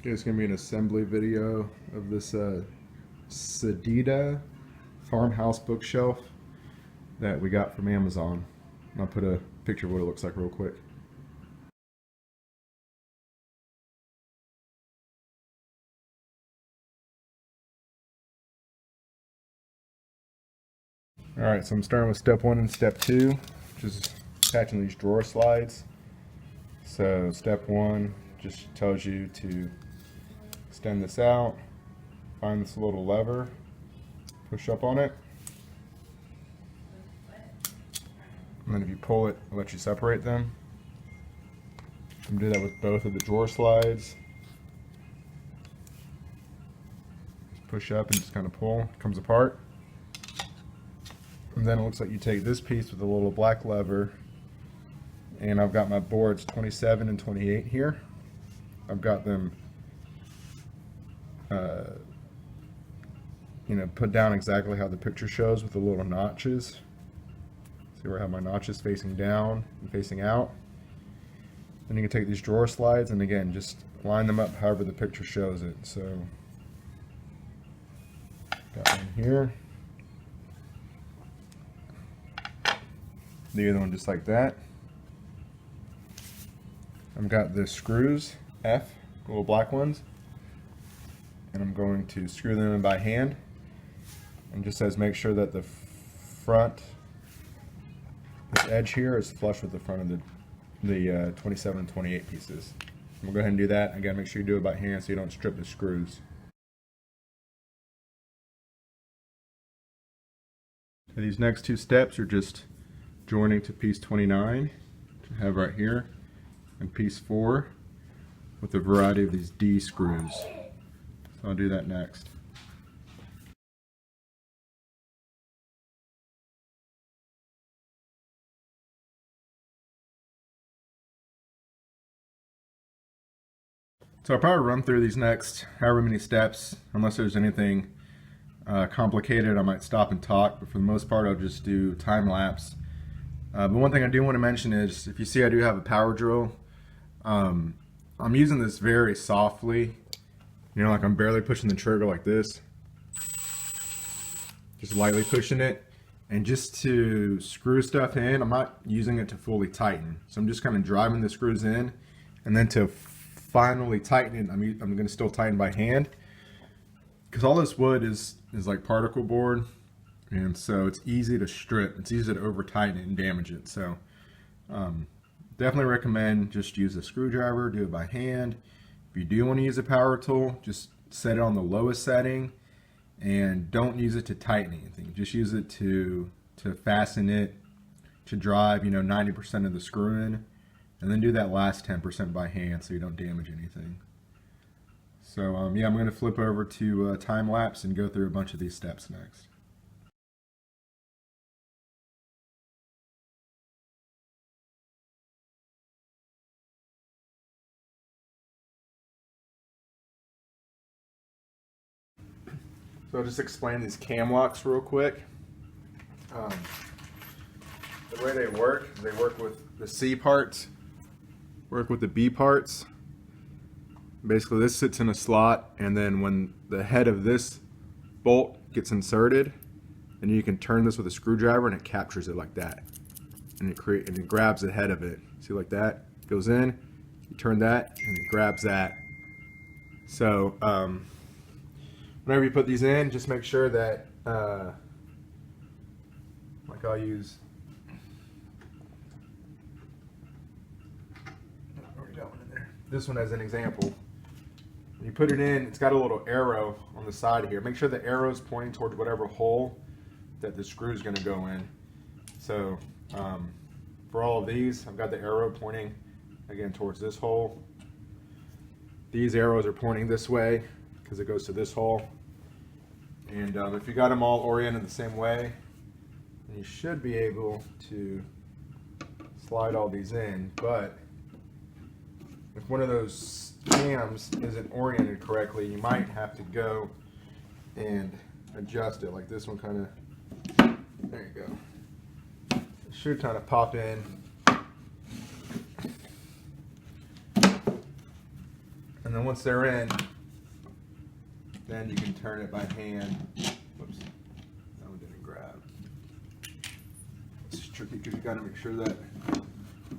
Okay, it's going to be an assembly video of this SEDETA Farmhouse bookshelf that we got from Amazon. I'll put a picture of what it looks like real quick. Alright, so I'm starting with step 1 and step 2, which is attaching these drawer slides. So step 1 just tells you to extend this out, find this little lever, push up on it, and then if you pull it, it'll let you separate them. You can do that with both of the drawer slides. Just push up and just kind of pull, it comes apart. And then it looks like you take this piece with a little black lever, and I've got my boards 27 and 28 here. I've got them put down exactly how the picture shows with the little notches. See where I have my notches facing down and facing out. Then you can take these drawer slides and again just line them up however the picture shows it. So got one here. The other one just like that. I've got the screws, F, little black ones, and I'm going to screw them in by hand. And just says make sure that the front, this edge here is flush with the front of the 27 and 28 pieces. We'll go ahead and do that. Again, make sure you do it by hand so you don't strip the screws. So these next two steps are just joining to piece 29, which I have right here, and piece 4 with a variety of these D screws. So I'll do that next. So I'll probably run through these next however many steps, unless there's anything complicated. I might stop and talk, but for the most part I'll just do time lapse. But one thing I do want to mention is, if you see I do have a power drill, I'm using this very softly, like I'm barely pushing the trigger like this, just lightly pushing it, and just to screw stuff in. I'm not using it to fully tighten, so I'm just kind of driving the screws in, and then to finally tighten it, I'm going to still tighten by hand, because all this wood is like particle board, and so it's easy to strip. It's easy to over tighten it and damage it. So definitely recommend just use a screwdriver, do it by hand. If you do want to use a power tool, just set it on the lowest setting and don't use it to tighten anything. Just use it to fasten it, to drive 90% of the screw in, and then do that last 10% by hand so you don't damage anything. So yeah, I'm going to flip over to time lapse and go through a bunch of these steps next. So I'll just explain these cam locks real quick. The way they work with the C parts, work with the B parts. Basically this sits in a slot, and then when the head of this bolt gets inserted, and you can turn this with a screwdriver and it captures it like that. And it grabs the head of it. See, like that? Goes in, you turn that, and it grabs that. So whenever you put these in, just make sure that, like I'll use, this one as an example. When you put it in, it's got a little arrow on the side here. Make sure the arrow is pointing towards whatever hole that the screw is going to go in. So for all of these, I've got the arrow pointing again towards this hole. These arrows are pointing this way because it goes to this hole. And if you got them all oriented the same way, then you should be able to slide all these in. But if one of those cams isn't oriented correctly, you might have to go and adjust it. Like this one kind of, there you go. It should kind of pop in And then once they're in, then you can turn it by hand. Whoops, that one didn't grab. It's tricky because you got to make sure that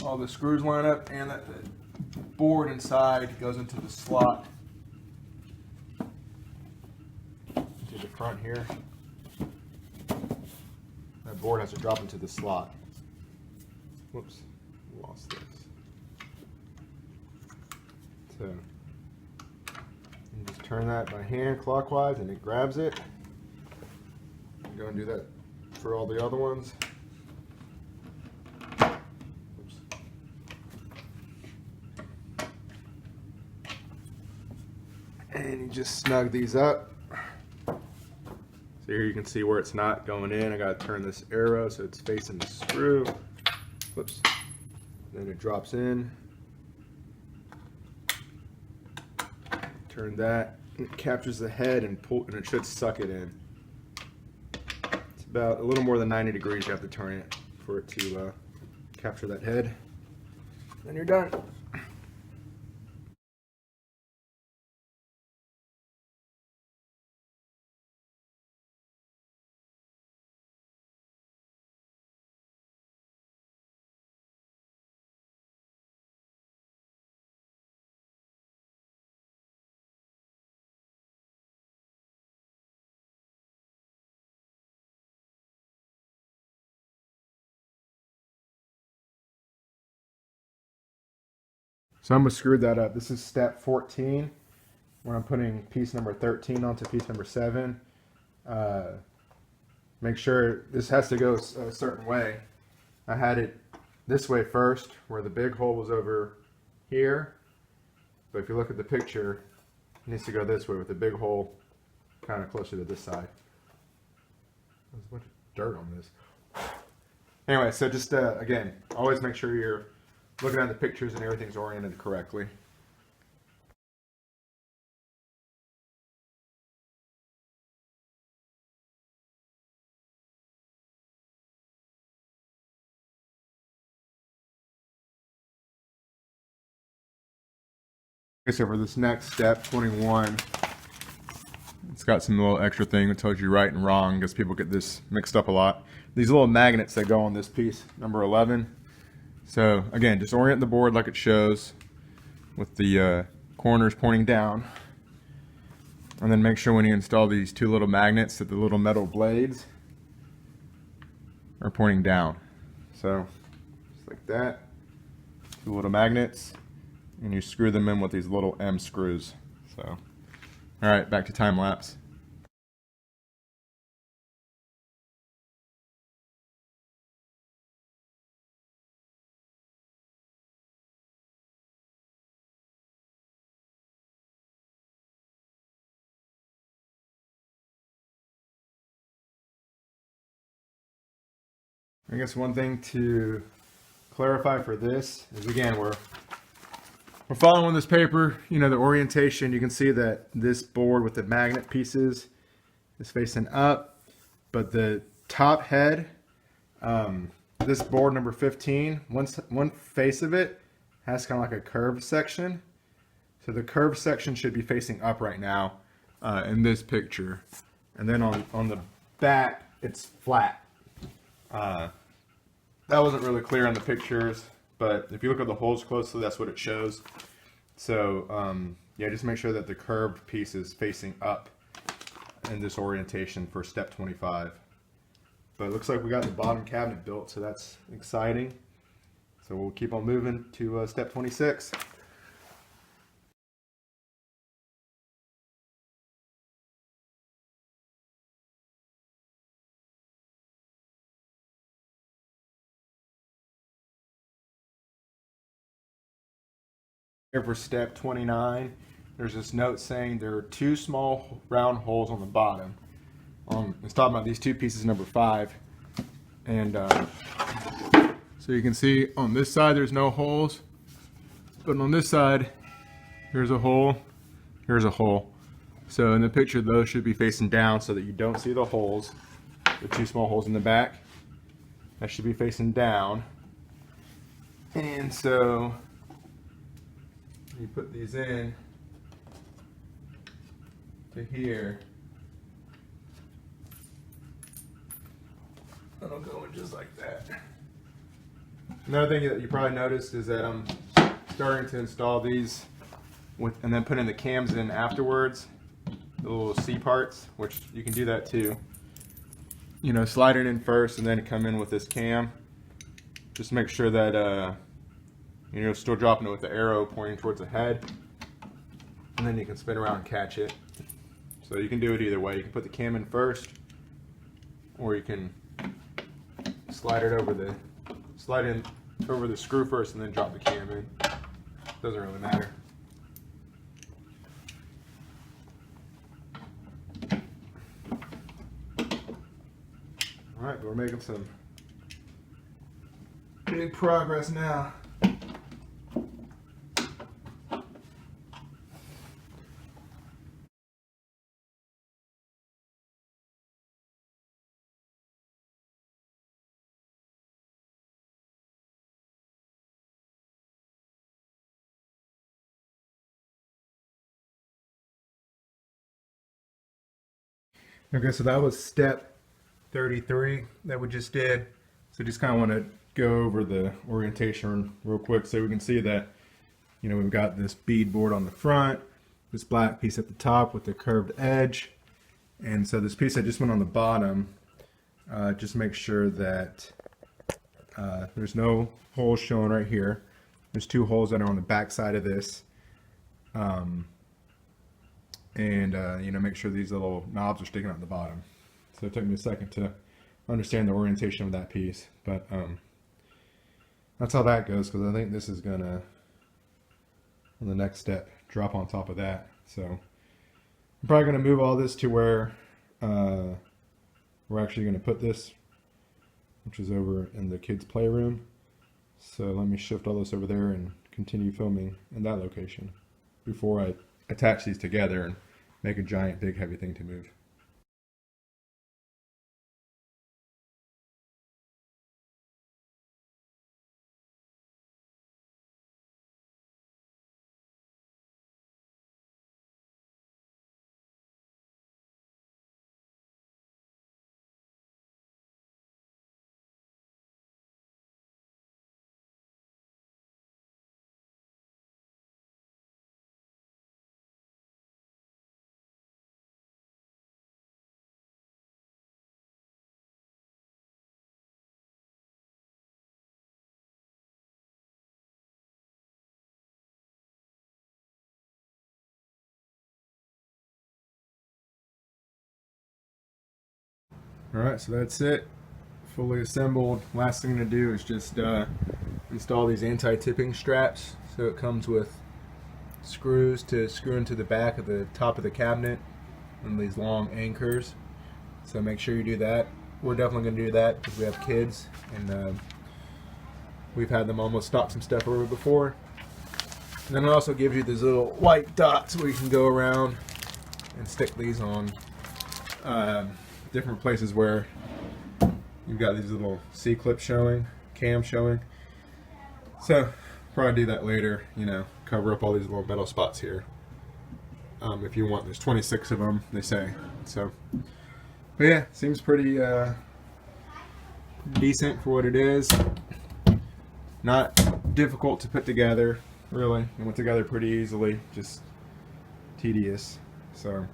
all the screws line up and that the board inside goes into the slot to the front here. That board has to drop into the slot. Whoops, lost this. So you just turn that by hand clockwise and it grabs it. Go and do that for all the other ones. Oops. And you just snug these up. So here you can see where it's not going in. I gotta turn this arrow so it's facing the screw. Whoops. Then it drops in. Turn that, it captures the head and it should suck it in. It's about a little more than 90 degrees you have to turn it for it to capture that head. Then you're done. So I'm going to screw that up. This is step 14 when I'm putting piece number 13 onto piece number 7. Make sure this has to go a certain way. I had it this way first where the big hole was over here. But if you look at the picture, it needs to go this way with the big hole kind of closer to this side. There's a bunch of dirt on this. Anyway, so just again, always make sure you're looking at the pictures and everything's oriented correctly. Okay, so for this next step, 21, it's got some little extra thing that tells you right and wrong because people get this mixed up a lot. These little magnets that go on this piece, number 11. So again, just orient the board like it shows with the corners pointing down. And then make sure when you install these two little magnets that the little metal blades are pointing down. So just like that, two little magnets, and you screw them in with these little M screws. So, all right, back to time lapse. I guess one thing to clarify for this is, again, we're following this paper, you know, the orientation. You can see that this board with the magnet pieces is facing up, but the top head, this board number 15, one face of it has kind of like a curved section. So the curved section should be facing up right now in this picture. And then on the back, it's flat. That wasn't really clear on the pictures, but if you look at the holes closely, that's what it shows. So yeah, just make sure that the curved piece is facing up in this orientation for step 25. But it looks like we got the bottom cabinet built, so that's exciting. So we'll keep on moving to step 26. Here for step 29, there's this note saying there are two small round holes on the bottom. It's talking about these two pieces, number 5. And so you can see on this side there's no holes, but on this side here's a hole, here's a hole. So in the picture those should be facing down so that you don't see the holes, the two small holes in the back. That should be facing down. And so you put these in, to here. It'll go in just like that. Another thing that you probably noticed is that I'm starting to install these and then putting the cams in afterwards, the little C parts, which you can do that too. You know, slide it in first and then come in with this cam. Just make sure that you're still dropping it with the arrow pointing towards the head, and then you can spin around and catch it. So you can do it either way. You can put the cam in first, or you can slide in over the screw first and then drop the cam in. Doesn't really matter. Alright, we're making some big progress now. Okay, so that was step 33 that we just did. So just kind of want to go over the orientation real quick so we can see that, you know, we've got this bead board on the front, this black piece at the top with the curved edge, and so this piece I just went on the bottom. Just make sure that there's no holes showing right here. There's 2 holes that are on the back side of this. You know, make sure these little knobs are sticking out the bottom. So it took me a second to understand the orientation of that piece, but that's how that goes, because I think this is gonna, on the next step, drop on top of that. So I'm probably gonna move all this to where we're actually gonna put this, which is over in the kids' playroom. So let me shift all this over there and continue filming in that location before I attach these together and make a giant, big, heavy thing to move. Alright, so that's it. Fully assembled. Last thing to do is just install these anti-tipping straps. So it comes with screws to screw into the back of the top of the cabinet and these long anchors. So make sure you do that. We're definitely going to do that because we have kids, and we've had them almost stop some stuff over before. And then it also gives you these little white dots where you can go around and stick these on different places where you've got these little C-clips showing, cams showing. So probably do that later, you know, cover up all these little metal spots here. If you want, there's 26 of them, they say. So, but yeah, seems pretty decent for what it is. Not difficult to put together, really. It went together pretty easily, just tedious. So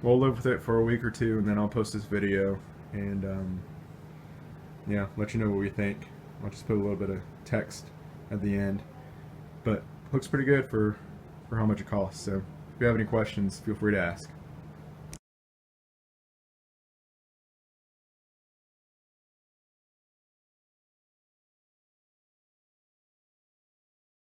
we'll live with it for a week or two, and then I'll post this video and yeah, let you know what we think. I'll just put a little bit of text at the end, but looks pretty good for how much it costs. So if you have any questions, feel free to ask.